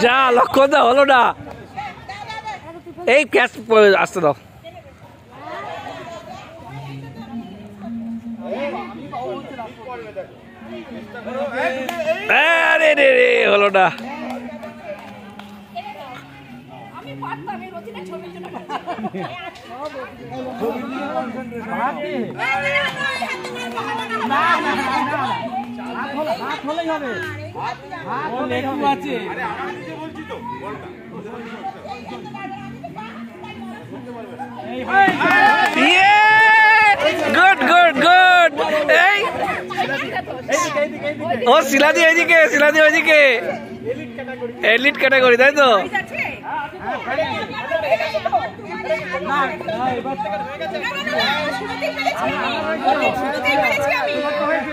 যা লক্ষ্য দাও হলো না, এই ক্যাচ আসতে দাও। আরে রে রে হলো না। Good good good. এই ও শিলাদি ওইদিকে, শিলাদি ওইদিকে, এলিট ক্যাটাগরি তাই তো?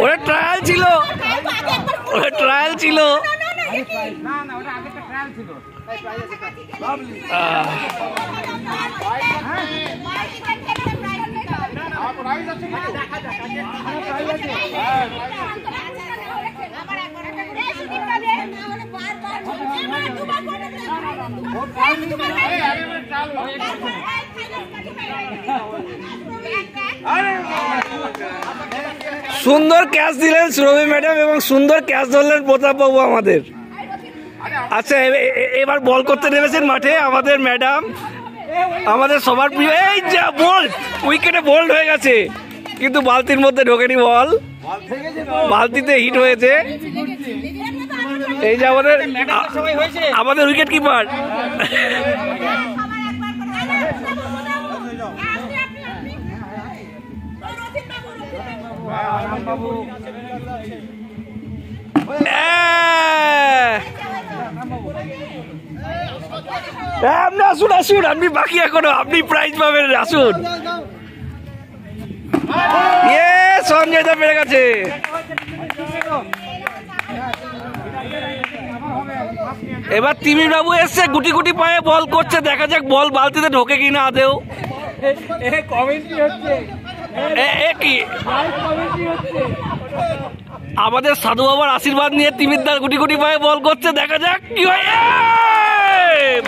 ওরা ট্রায়াল ছিল, ওরা ট্রায়াল ছিল। সুন্দর ক্যাচ দিলেন সুরভি ম্যাডাম এবং সুন্দর ক্যাচ ধরলেন প্রতাপ বাবু আমাদের। আচ্ছা এবার বল করতে নেমেছেন মাঠে আমাদের ম্যাডাম, আমাদের সবার প্রিয়। এই যা বোল্ড, উইকেটে বোল্ড হয়ে গেছে কিন্তু বালতির মধ্যে ঢোকেনি বল, বালতিতে হিট হয়েছে। এই যে আমাদের উইকেট কিপার। আপনি আসুন, আসুন, আপনি বাকি এখনো, আপনি প্রাইজ পাবেন, আসুন। সঞ্জয় দা পেরে গেছে। এবার তিমির বাবু এসছে, গুটি গুটি পায়ে বল করছে, দেখা যাক বল বালতিতে ঢোকে কিনা আদেও। আমাদের সাধু বাবার আশীর্বাদ নিয়ে তিমিরদার গুটি গুটি পায়ে বল করছে, দেখা যাক কি হয়।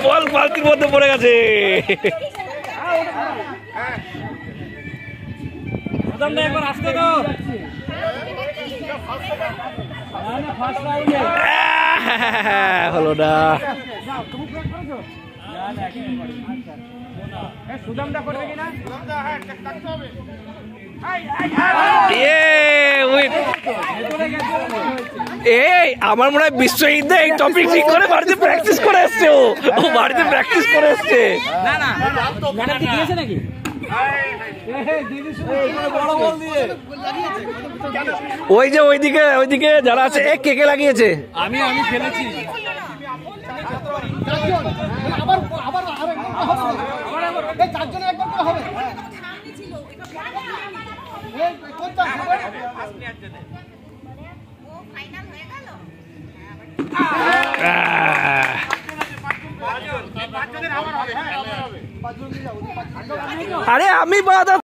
বল বালতির মধ্যে পড়ে গেছে। হলো না। এই আমার মনে হয় বিশ্বজিৎ এই টপিক ঠিক করে বাড়িতে প্র্যাকটিস করে এসছে, ও বাড়িতে প্র্যাকটিস করে এসছে। ওই যে ওইদিকে ওইদিকে যারা আছে, কে কে লাগিয়েছে? আমি খেলেছি। আরে আমি বাধা